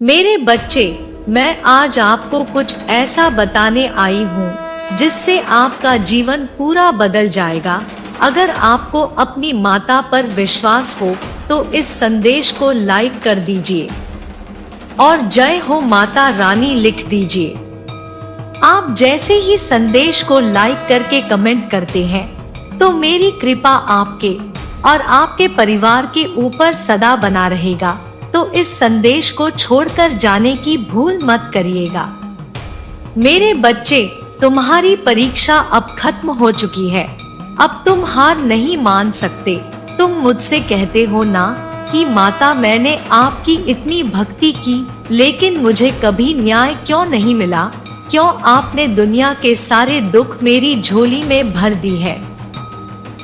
मेरे बच्चे, मैं आज आपको कुछ ऐसा बताने आई हूँ जिससे आपका जीवन पूरा बदल जाएगा। अगर आपको अपनी माता पर विश्वास हो तो इस संदेश को लाइक कर दीजिए और जय हो माता रानी लिख दीजिए। आप जैसे ही संदेश को लाइक करके कमेंट करते हैं तो मेरी कृपा आपके और आपके परिवार के ऊपर सदा बना रहेगा। तो इस संदेश को छोड़कर जाने की भूल मत करिएगा। मेरे बच्चे, तुम्हारी परीक्षा अब खत्म हो चुकी है। अब तुम हार नहीं मान सकते। तुम मुझसे कहते हो ना कि माता, मैंने आपकी इतनी भक्ति की लेकिन मुझे कभी न्याय क्यों नहीं मिला? क्यों आपने दुनिया के सारे दुख मेरी झोली में भर दी है?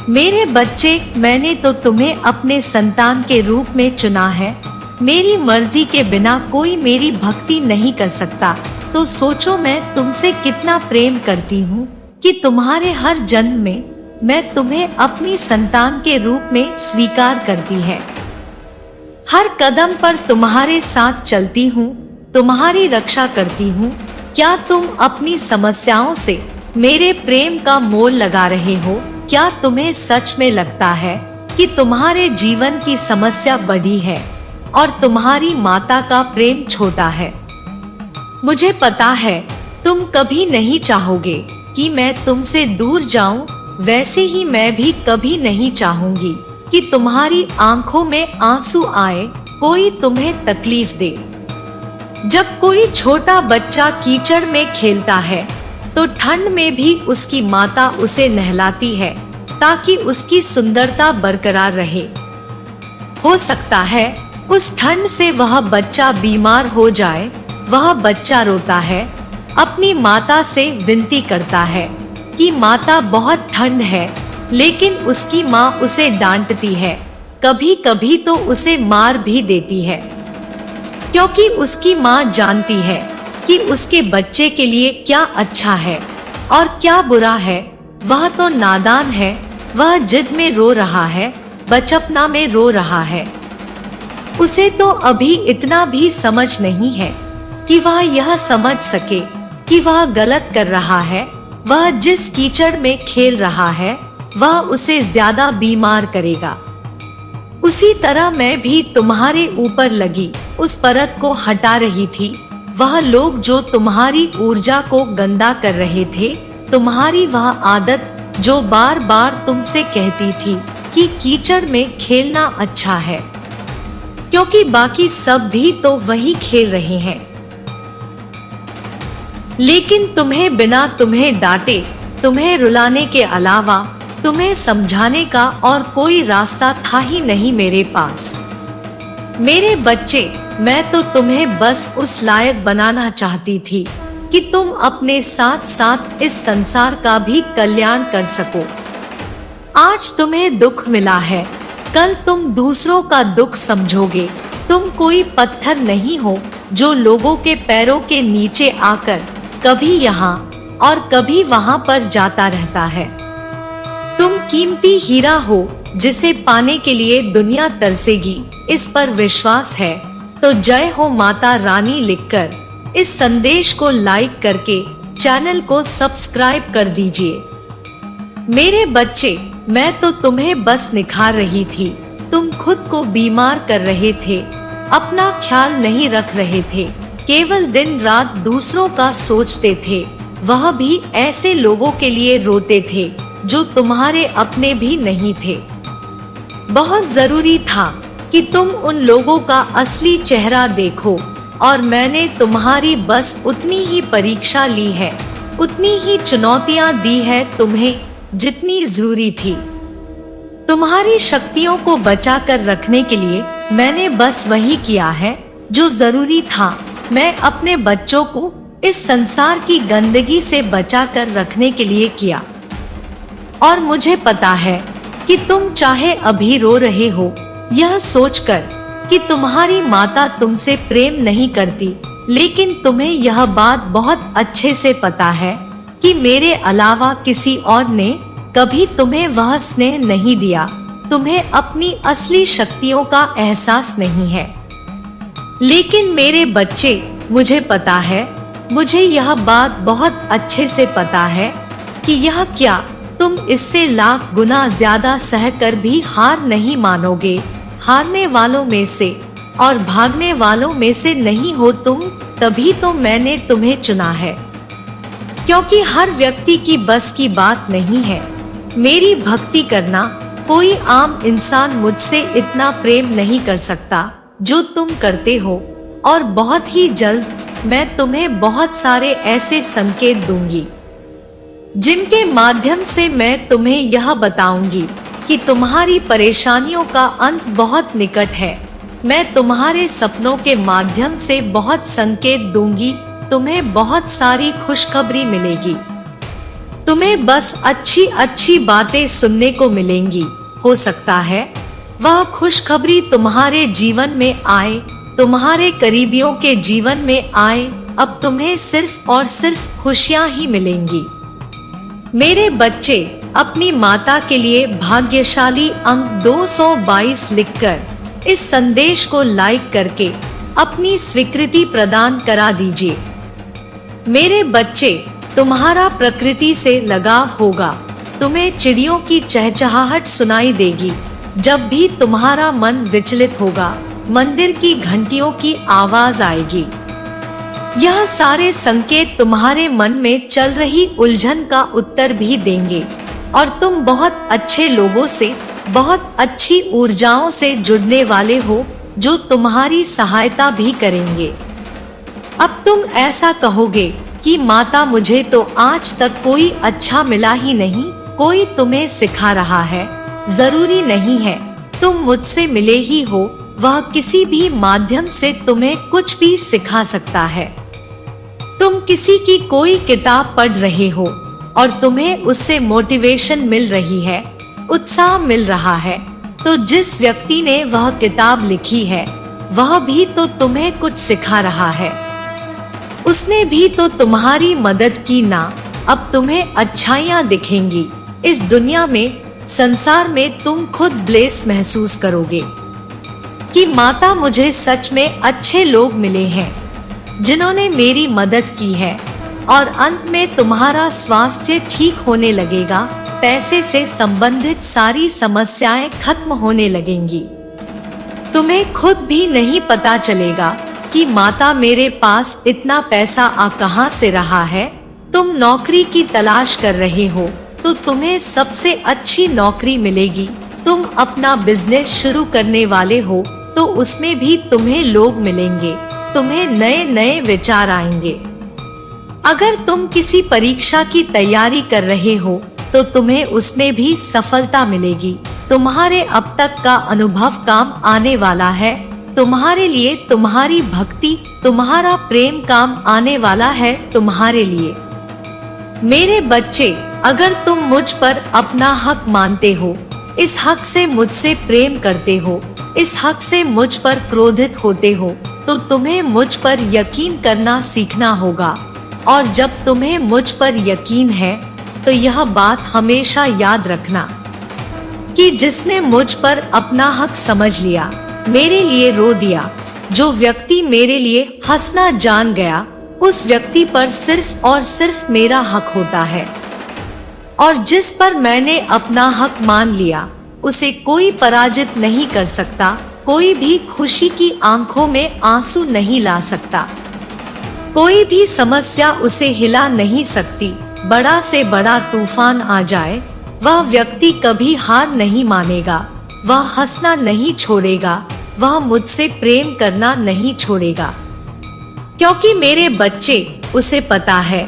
मेरे बच्चे, मैंने तो तुम्हें अपने संतान के रूप में चुना है। मेरी मर्जी के बिना कोई मेरी भक्ति नहीं कर सकता। तो सोचो मैं तुमसे कितना प्रेम करती हूँ कि तुम्हारे हर जन्म में मैं तुम्हें अपनी संतान के रूप में स्वीकार करती है। हर कदम पर तुम्हारे साथ चलती हूँ, तुम्हारी रक्षा करती हूँ। क्या तुम अपनी समस्याओं से मेरे प्रेम का मोल लगा रहे हो? क्या तुम्हें सच में लगता है कि तुम्हारे जीवन की समस्या बड़ी है और तुम्हारी माता का प्रेम छोटा है? मुझे पता है तुम कभी नहीं चाहोगे कि मैं तुमसे दूर जाऊं, वैसे ही मैं भी कभी नहीं चाहूंगी कि तुम्हारी आंखों में आंसू आए, कोई तुम्हें तकलीफ दे। जब कोई छोटा बच्चा कीचड़ में खेलता है तो ठंड में भी उसकी माता उसे नहलाती है ताकि उसकी सुंदरता बरकरार रहे। हो सकता है उस ठंड से वह बच्चा बीमार हो जाए। वह बच्चा रोता है, अपनी माता से विनती करता है कि माता बहुत ठंड है, लेकिन उसकी माँ उसे डांटती है, कभी कभी तो उसे मार भी देती है, क्योंकि उसकी माँ जानती है कि उसके बच्चे के लिए क्या अच्छा है और क्या बुरा है। वह तो नादान है, वह जिद में रो रहा है, बचपना में रो रहा है। उसे तो अभी इतना भी समझ नहीं है कि वह यह समझ सके कि वह गलत कर रहा है। वह जिस कीचड़ में खेल रहा है वह उसे ज्यादा बीमार करेगा। उसी तरह मैं भी तुम्हारे ऊपर लगी उस परत को हटा रही थी। वह लोग जो तुम्हारी ऊर्जा को गंदा कर रहे थे, तुम्हारी वह आदत जो बार बार तुमसे कहती थी कि कीचड़ में खेलना अच्छा है क्योंकि बाकी सब भी तो वही खेल रहे हैं। लेकिन तुम्हें बिना तुम्हें डांटे, तुम्हें रुलाने के अलावा तुम्हें समझाने का और कोई रास्ता था ही नहीं मेरे पास। मेरे बच्चे, मैं तो तुम्हें बस उस लायक बनाना चाहती थी कि तुम अपने साथ साथ इस संसार का भी कल्याण कर सको। आज तुम्हें दुख मिला है, कल तुम दूसरों का दुख समझोगे। तुम कोई पत्थर नहीं हो जो लोगों के पैरों के नीचे आकर कभी यहाँ और कभी वहाँ पर जाता रहता है। तुम कीमती हीरा हो जिसे पाने के लिए दुनिया तरसेगी। इस पर विश्वास है तो जय हो माता रानी लिखकर इस संदेश को लाइक करके चैनल को सब्सक्राइब कर दीजिए। मेरे बच्चे, मैं तो तुम्हें बस निखार रही थी। तुम खुद को बीमार कर रहे थे, अपना ख्याल नहीं रख रहे थे, केवल दिन रात दूसरों का सोचते थे। वह भी ऐसे लोगों के लिए रोते थे जो तुम्हारे अपने भी नहीं थे। बहुत जरूरी था कि तुम उन लोगों का असली चेहरा देखो और मैंने तुम्हारी बस उतनी ही परीक्षा ली है, उतनी ही चुनौतियां दी है तुम्हें जितनी जरूरी थी। तुम्हारी शक्तियों को बचा कर रखने के लिए मैंने बस वही किया है जो जरूरी था। मैं अपने बच्चों को इस संसार की गंदगी से बचा कर रखने के लिए किया। और मुझे पता है कि तुम चाहे अभी रो रहे हो यह सोचकर कि तुम्हारी माता तुमसे प्रेम नहीं करती, लेकिन तुम्हें यह बात बहुत अच्छे से पता है कि मेरे अलावा किसी और ने कभी तुम्हें वह स्नेह नहीं दिया। तुम्हें अपनी असली शक्तियों का एहसास नहीं है। लेकिन मेरे बच्चे, मुझे पता है, मुझे यह बात बहुत अच्छे से पता है कि यह क्या तुम इससे लाख गुना ज्यादा सहकर भी हार नहीं मानोगे। हारने वालों में से और भागने वालों में से नहीं हो तुम, तभी तो मैंने तुम्हें चुना है। क्योंकि हर व्यक्ति की बस की बात नहीं है मेरी भक्ति करना। कोई आम इंसान मुझसे इतना प्रेम नहीं कर सकता जो तुम करते हो, और बहुत ही जल्द मैं तुम्हें बहुत सारे ऐसे संकेत दूंगी जिनके माध्यम से मैं तुम्हें यह बताऊंगी कि तुम्हारी परेशानियों का अंत बहुत निकट है। मैं तुम्हारे सपनों के माध्यम से बहुत संकेत दूंगी, तुम्हें बहुत सारी खुशखबरी मिलेगी। तुम्हें बस अच्छी अच्छी बातें सुनने को मिलेंगी। हो सकता है वह खुशखबरी तुम्हारे जीवन में आए, तुम्हारे करीबियों के जीवन में आए। अब तुम्हें सिर्फ और सिर्फ खुशियां ही मिलेंगी। मेरे बच्चे, अपनी माता के लिए भाग्यशाली अंक 222 लिखकर इस संदेश को लाइक करके अपनी स्वीकृति प्रदान करा दीजिए। मेरे बच्चे, तुम्हारा प्रकृति से लगाव होगा। तुम्हें चिड़ियों की चहचहाहट सुनाई देगी। जब भी तुम्हारा मन विचलित होगा, मंदिर की घंटियों की आवाज आएगी। यह सारे संकेत तुम्हारे मन में चल रही उलझन का उत्तर भी देंगे, और तुम बहुत अच्छे लोगों से, बहुत अच्छी ऊर्जाओं से जुड़ने वाले हो जो तुम्हारी सहायता भी करेंगे। अब तुम ऐसा कहोगे कि माता, मुझे तो आज तक कोई अच्छा मिला ही नहीं, कोई तुम्हें सिखा रहा है। जरूरी नहीं है तुम मुझसे मिले ही हो, वह किसी भी माध्यम से तुम्हें कुछ भी सिखा सकता है। तुम किसी की कोई किताब पढ़ रहे हो और तुम्हें उससे मोटिवेशन मिल रही है, उत्साह मिल रहा है, तो जिस व्यक्ति ने वह किताब लिखी है वह भी तो तुम्हें कुछ सिखा रहा है। उसने भी तो तुम्हारी मदद की ना। अब तुम्हें अच्छाइयाँ दिखेंगी। इस दुनिया में, संसार में तुम खुद ब्लेस महसूस करोगे कि माता, मुझे सच में अच्छे लोग मिले हैं जिन्होंने मेरी मदद की है। और अंत में तुम्हारा स्वास्थ्य ठीक होने लगेगा। पैसे से संबंधित सारी समस्याएं खत्म होने लगेंगी। तुम्हें खुद भी नहीं पता चलेगा कि माता, मेरे पास इतना पैसा आ कहां से रहा है। तुम नौकरी की तलाश कर रहे हो तो तुम्हें सबसे अच्छी नौकरी मिलेगी। तुम अपना बिजनेस शुरू करने वाले हो तो उसमें भी तुम्हें लोग मिलेंगे, तुम्हें नए नए विचार आएंगे। अगर तुम किसी परीक्षा की तैयारी कर रहे हो तो तुम्हें उसमें भी सफलता मिलेगी। तुम्हारे अब तक का अनुभव काम आने वाला है। तुम्हारे लिए तुम्हारी भक्ति, तुम्हारा प्रेम काम आने वाला है तुम्हारे लिए। मेरे बच्चे, अगर तुम मुझ पर अपना हक मानते हो, इस हक से मुझसे प्रेम करते हो, इस हक से मुझ पर क्रोधित होते हो, तो तुम्हें मुझ पर यकीन करना सीखना होगा। और जब तुम्हें मुझ पर यकीन है तो यह बात हमेशा याद रखना कि जिसने मुझ पर अपना हक समझ लिया, मेरे लिए रो दिया, जो व्यक्ति मेरे लिए हंसना जान गया, उस व्यक्ति पर सिर्फ और सिर्फ मेरा हक होता है। और जिस पर मैंने अपना हक मान लिया, उसे कोई पराजित नहीं कर सकता। कोई भी खुशी की आंखों में आंसू नहीं ला सकता। कोई भी समस्या उसे हिला नहीं सकती। बड़ा से बड़ा तूफान आ जाए, वह व्यक्ति कभी हार नहीं मानेगा। वह हंसना नहीं छोड़ेगा, वह मुझसे प्रेम करना नहीं छोड़ेगा। क्योंकि मेरे बच्चे, उसे पता है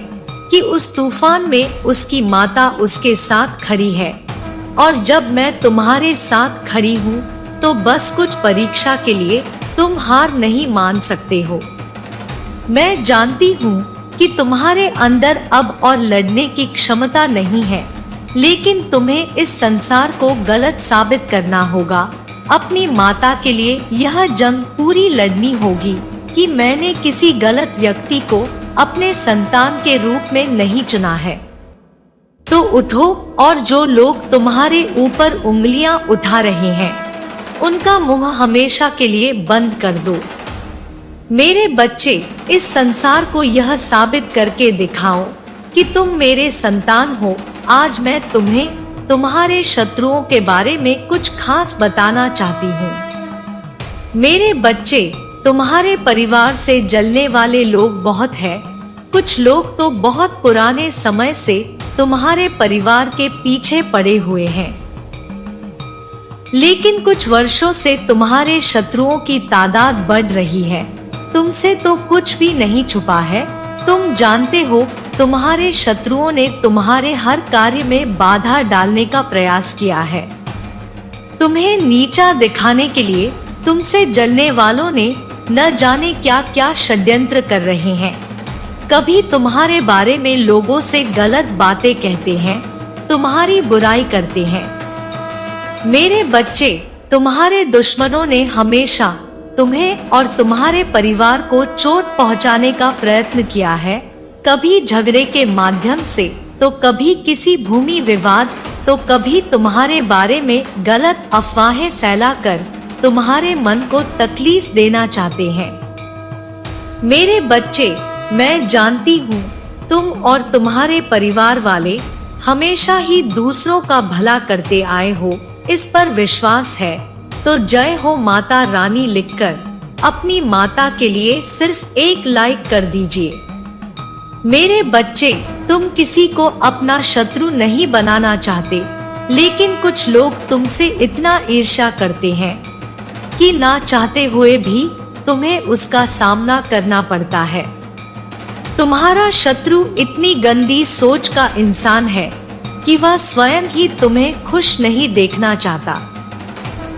कि उस तूफान में उसकी माता उसके साथ खड़ी है। और जब मैं तुम्हारे साथ खड़ी हूँ तो बस कुछ परीक्षा के लिए तुम हार नहीं मान सकते हो। मैं जानती हूँ कि तुम्हारे अंदर अब और लड़ने की क्षमता नहीं है, लेकिन तुम्हें इस संसार को गलत साबित करना होगा। अपनी माता के लिए यह जंग पूरी लड़नी होगी कि मैंने किसी गलत व्यक्ति को अपने संतान के रूप में नहीं चुना है। तो उठो और जो लोग तुम्हारे ऊपर उंगलियां उठा रहे हैं, उनका मुंह हमेशा के लिए बंद कर दो। मेरे बच्चे, इस संसार को यह साबित करके दिखाओ कि तुम मेरे संतान हो। आज मैं तुम्हें तुम्हारे शत्रुओं के बारे में कुछ खास बताना चाहती हूँ। मेरे बच्चे, तुम्हारे परिवार से जलने वाले लोग बहुत हैं। कुछ लोग तो बहुत पुराने समय से तुम्हारे परिवार के पीछे पड़े हुए हैं, लेकिन कुछ वर्षों से तुम्हारे शत्रुओं की तादाद बढ़ रही है। तुमसे तो कुछ भी नहीं छुपा है। तुम जानते हो, तुम्हारे शत्रुओं ने तुम्हारे हर कार्य में बाधा डालने का प्रयास किया है। तुम्हें नीचा दिखाने के लिए तुमसे जलने वालों ने न जाने क्या क्या षड्यंत्र कर रहे हैं। कभी तुम्हारे बारे में लोगों से गलत बातें कहते हैं, तुम्हारी बुराई करते हैं। मेरे बच्चे, तुम्हारे दुश्मनों ने हमेशा तुम्हें और तुम्हारे परिवार को चोट पहुंचाने का प्रयत्न किया है। कभी झगड़े के माध्यम से, तो कभी किसी भूमि विवाद, तो कभी तुम्हारे बारे में गलत अफवाहें फैलाकर तुम्हारे मन को तकलीफ देना चाहते हैं। मेरे बच्चे, मैं जानती हूँ तुम और तुम्हारे परिवार वाले हमेशा ही दूसरों का भला करते आए हो। इस पर विश्वास है तो जय हो माता रानी लिखकर अपनी माता के लिए सिर्फ एक लाइक कर दीजिए। मेरे बच्चे, तुम किसी को अपना शत्रु नहीं बनाना चाहते, लेकिन कुछ लोग तुमसे इतना ईर्ष्या करते हैं कि ना चाहते हुए भी तुम्हें उसका सामना करना पड़ता है। तुम्हारा शत्रु इतनी गंदी सोच का इंसान है कि वह स्वयं ही तुम्हें खुश नहीं देखना चाहता।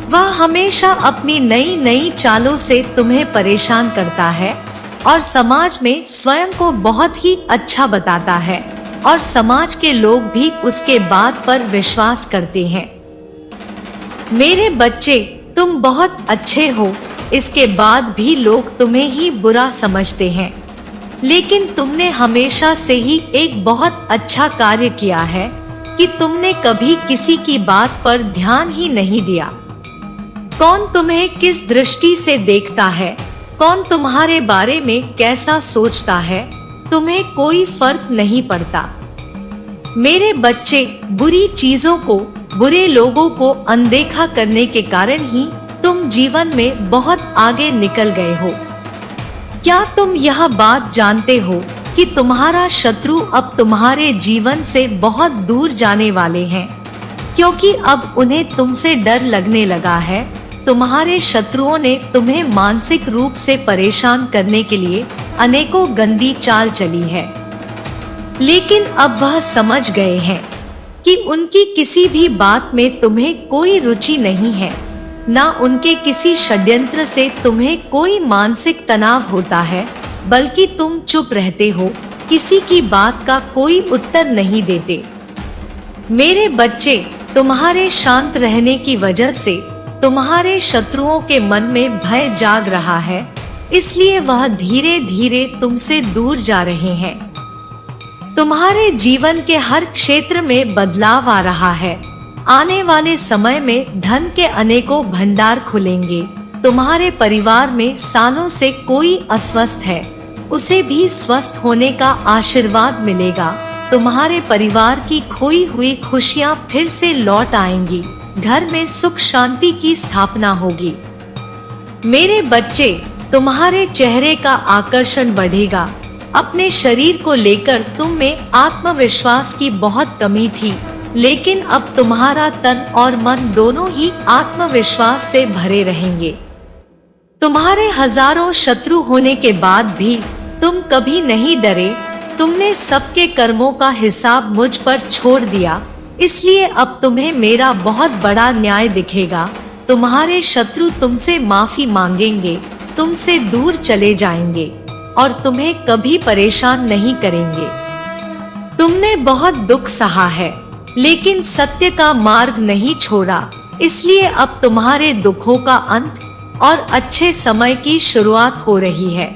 वह हमेशा अपनी नई नई चालों से तुम्हें परेशान करता है और समाज में स्वयं को बहुत ही अच्छा बताता है, और समाज के लोग भी उसके बात पर विश्वास करते हैं। मेरे बच्चे, तुम बहुत अच्छे हो, इसके बाद भी लोग तुम्हें ही बुरा समझते हैं, लेकिन तुमने हमेशा से ही एक बहुत अच्छा कार्य किया है कि तुमने कभी किसी की बात पर ध्यान ही नहीं दिया। कौन तुम्हें किस दृष्टि से देखता है, कौन तुम्हारे बारे में कैसा सोचता है, तुम्हें कोई फर्क नहीं पड़ता। मेरे बच्चे, बुरी चीजों को, बुरे लोगों को अनदेखा करने के कारण ही तुम जीवन में बहुत आगे निकल गए हो। क्या तुम यह बात जानते हो कि तुम्हारा शत्रु अब तुम्हारे जीवन से बहुत दूर जाने वाले हैं, क्योंकि अब उन्हें तुमसे डर लगने लगा है। तुम्हारे शत्रुओं ने तुम्हें मानसिक रूप से परेशान करने के लिए अनेकों गंदी चाल चली है, लेकिन अब वह समझ गए हैं कि उनकी किसी भी बात में तुम्हें कोई रुचि नहीं है, ना उनके किसी षड्यंत्र से तुम्हें कोई मानसिक तनाव होता है, बल्कि तुम चुप रहते हो, किसी की बात का कोई उत्तर नहीं देते। मेरे बच्चे, तुम्हारे शांत रहने की वजह से तुम्हारे शत्रुओं के मन में भय जाग रहा है, इसलिए वह धीरे धीरे तुमसे दूर जा रहे हैं। तुम्हारे जीवन के हर क्षेत्र में बदलाव आ रहा है। आने वाले समय में धन के अनेकों भंडार खुलेंगे। तुम्हारे परिवार में सालों से कोई अस्वस्थ है, उसे भी स्वस्थ होने का आशीर्वाद मिलेगा। तुम्हारे परिवार की खोई हुई खुशियां फिर से लौट आएंगी। घर में सुख शांति की स्थापना होगी। मेरे बच्चे, तुम्हारे चेहरे का आकर्षण बढ़ेगा। अपने शरीर को लेकर तुम में आत्मविश्वास की बहुत कमी थी, लेकिन अब तुम्हारा तन और मन दोनों ही आत्मविश्वास से भरे रहेंगे। तुम्हारे हजारों शत्रु होने के बाद भी तुम कभी नहीं डरे। तुमने सबके कर्मों का हिसाब मुझ पर छोड़ दिया, इसलिए अब तुम्हें मेरा बहुत बड़ा न्याय दिखेगा। तुम्हारे शत्रु तुमसे माफी मांगेंगे, तुमसे दूर चले जाएंगे और तुम्हें कभी परेशान नहीं करेंगे। तुमने बहुत दुख सहा है, लेकिन सत्य का मार्ग नहीं छोड़ा, इसलिए अब तुम्हारे दुखों का अंत और अच्छे समय की शुरुआत हो रही है।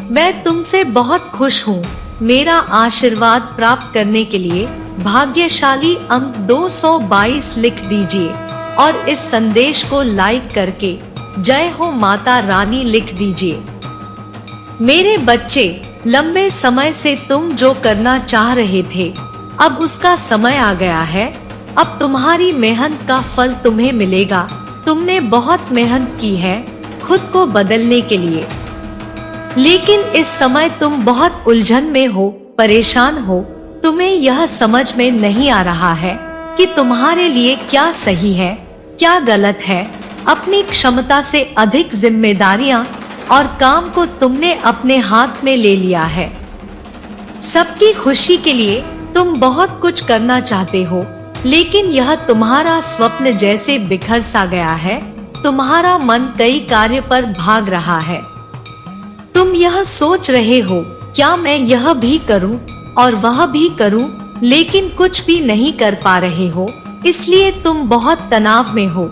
मैं तुमसे बहुत खुश हूँ। मेरा आशीर्वाद प्राप्त करने के लिए भाग्यशाली अंक 222 लिख दीजिए और इस संदेश को लाइक करके जय हो माता रानी लिख दीजिए। मेरे बच्चे, लंबे समय से तुम जो करना चाह रहे थे, अब उसका समय आ गया है। अब तुम्हारी मेहनत का फल तुम्हें मिलेगा। तुमने बहुत मेहनत की है खुद को बदलने के लिए, लेकिन इस समय तुम बहुत उलझन में हो, परेशान हो। तुम्हें यह समझ में नहीं आ रहा है कि तुम्हारे लिए क्या सही है, क्या गलत है। अपनी क्षमता से अधिक जिम्मेदारियां और काम को तुमने अपने हाथ में ले लिया है। सबकी खुशी के लिए तुम बहुत कुछ करना चाहते हो, लेकिन यह तुम्हारा स्वप्न जैसे बिखर सा गया है। तुम्हारा मन कई कार्य पर भाग रहा है। तुम यह सोच रहे हो, क्या मैं यह भी करूं और वह भी करूं, लेकिन कुछ भी नहीं कर पा रहे हो, इसलिए तुम बहुत तनाव में हो।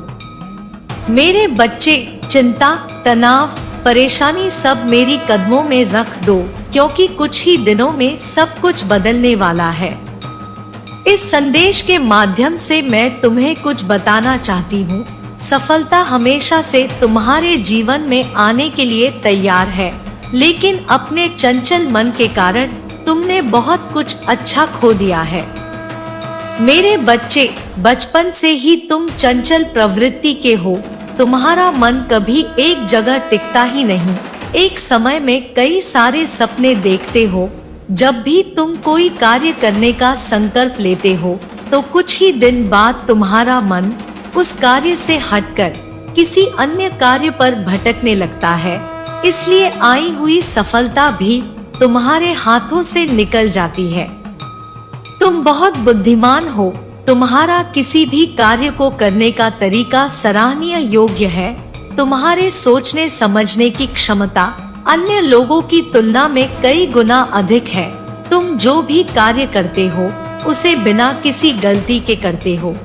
मेरे बच्चे, चिंता, तनाव, परेशानी सब मेरी कदमों में रख दो, क्योंकि कुछ ही दिनों में सब कुछ बदलने वाला है। इस संदेश के माध्यम से मैं तुम्हें कुछ बताना चाहती हूँ। सफलता हमेशा से तुम्हारे जीवन में आने के लिए तैयार है, लेकिन अपने चंचल मन के कारण तुमने बहुत कुछ अच्छा खो दिया है। मेरे बच्चे, बचपन से ही तुम चंचल प्रवृत्ति के हो। तुम्हारा मन कभी एक जगह टिकता ही नहीं। एक समय में कई सारे सपने देखते हो। जब भी तुम कोई कार्य करने का संकल्प लेते हो, तो कुछ ही दिन बाद तुम्हारा मन उस कार्य से हटकर किसी अन्य कार्य पर भटकने लगता है। इसलिए आई हुई सफलता भी तुम्हारे हाथों से निकल जाती है। तुम बहुत बुद्धिमान हो। तुम्हारा किसी भी कार्य को करने का तरीका सराहनीय योग्य है। तुम्हारे सोचने समझने की क्षमता अन्य लोगों की तुलना में कई गुना अधिक है। तुम जो भी कार्य करते हो, उसे बिना किसी गलती के करते हो,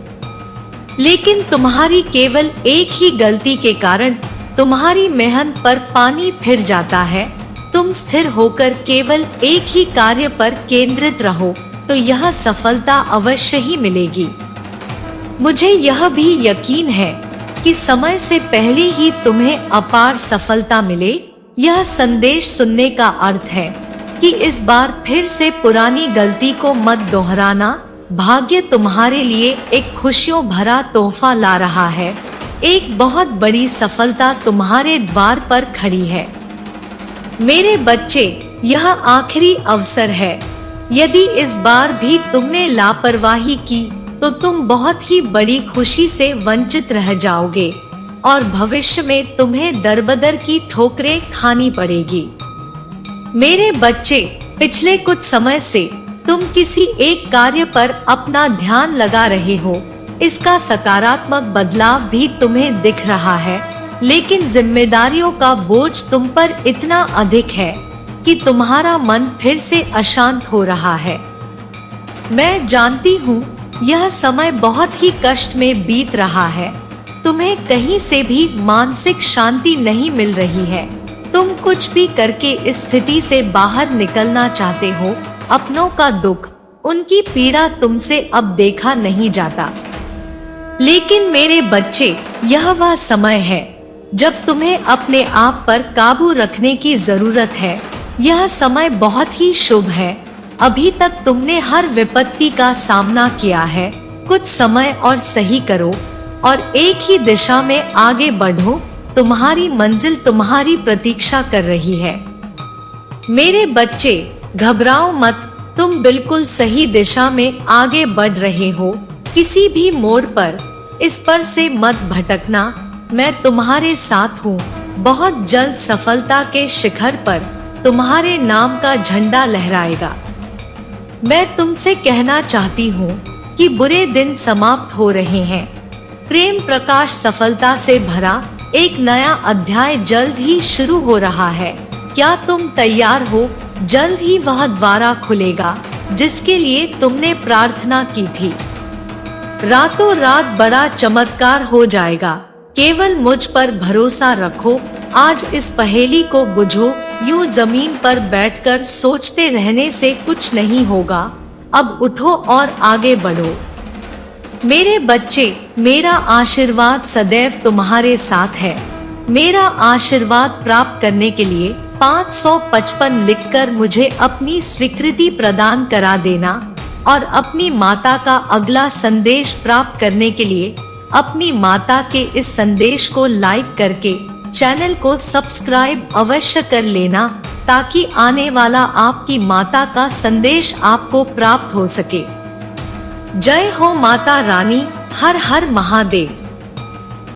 लेकिन तुम्हारी केवल एक ही गलती के कारण तुम्हारी मेहनत पर पानी फिर जाता है। तुम स्थिर होकर केवल एक ही कार्य पर केंद्रित रहो, तो यह सफलता अवश्य ही मिलेगी। मुझे यह भी यकीन है कि समय से पहले ही तुम्हें अपार सफलता मिले। यह संदेश सुनने का अर्थ है कि इस बार फिर से पुरानी गलती को मत दोहराना। भाग्य तुम्हारे लिए एक खुशियों भरा तोहफा ला रहा है। एक बहुत बड़ी सफलता तुम्हारे द्वार पर खड़ी है। मेरे बच्चे, यह आखिरी अवसर है। यदि इस बार भी तुमने लापरवाही की, तो तुम बहुत ही बड़ी खुशी से वंचित रह जाओगे और भविष्य में तुम्हें दरबदर की ठोकरें खानी पड़ेगी। मेरे बच्चे, पिछले कुछ समय से तुम किसी एक कार्य पर अपना ध्यान लगा रहे हो। इसका सकारात्मक बदलाव भी तुम्हें दिख रहा है, लेकिन जिम्मेदारियों का बोझ तुम पर इतना अधिक है कि तुम्हारा मन फिर से अशांत हो रहा है। मैं जानती हूँ यह समय बहुत ही कष्ट में बीत रहा है। तुम्हें कहीं से भी मानसिक शांति नहीं मिल रही है। तुम कुछ भी करके इस स्थिति से बाहर निकलना चाहते हो। अपनों का दुख, उनकी पीड़ा तुमसे अब देखा नहीं जाता। लेकिन मेरे बच्चे, यह वह समय है जब तुम्हें अपने आप पर काबू रखने की जरूरत है। यह समय बहुत ही शुभ है। अभी तक तुमने हर विपत्ति का सामना किया है। कुछ समय और सही करो और एक ही दिशा में आगे बढ़ो। तुम्हारी मंजिल तुम्हारी प्रतीक्षा कर रही है। मेरे बच्चे, घबराओ मत। तुम बिल्कुल सही दिशा में आगे बढ़ रहे हो। किसी भी मोड़ पर इस पर से मत भटकना। मैं तुम्हारे साथ हूँ। बहुत जल्द सफलता के शिखर पर तुम्हारे नाम का झंडा लहराएगा। मैं तुमसे कहना चाहती हूँ कि बुरे दिन समाप्त हो रहे हैं। प्रेम प्रकाश सफलता से भरा एक नया अध्याय जल्द ही शुरू हो रहा है। क्या तुम तैयार हो? जल्द ही वह द्वार खुलेगा जिसके लिए तुमने प्रार्थना की थी। रातों रात बड़ा चमत्कार हो जाएगा। केवल मुझ पर भरोसा रखो। आज इस पहेली को बुझो। यूं जमीन पर बैठकर सोचते रहने से कुछ नहीं होगा। अब उठो और आगे बढ़ो। मेरे बच्चे, मेरा आशीर्वाद सदैव तुम्हारे साथ है। मेरा आशीर्वाद प्राप्त करने के लिए 555 लिखकर मुझे अपनी स्वीकृति प्रदान करा देना और अपनी माता का अगला संदेश प्राप्त करने के लिए अपनी माता के इस संदेश को लाइक करके चैनल को सब्सक्राइब अवश्य कर लेना, ताकि आने वाला आपकी माता का संदेश आपको प्राप्त हो सके। जय हो माता रानी, हर हर महादेव।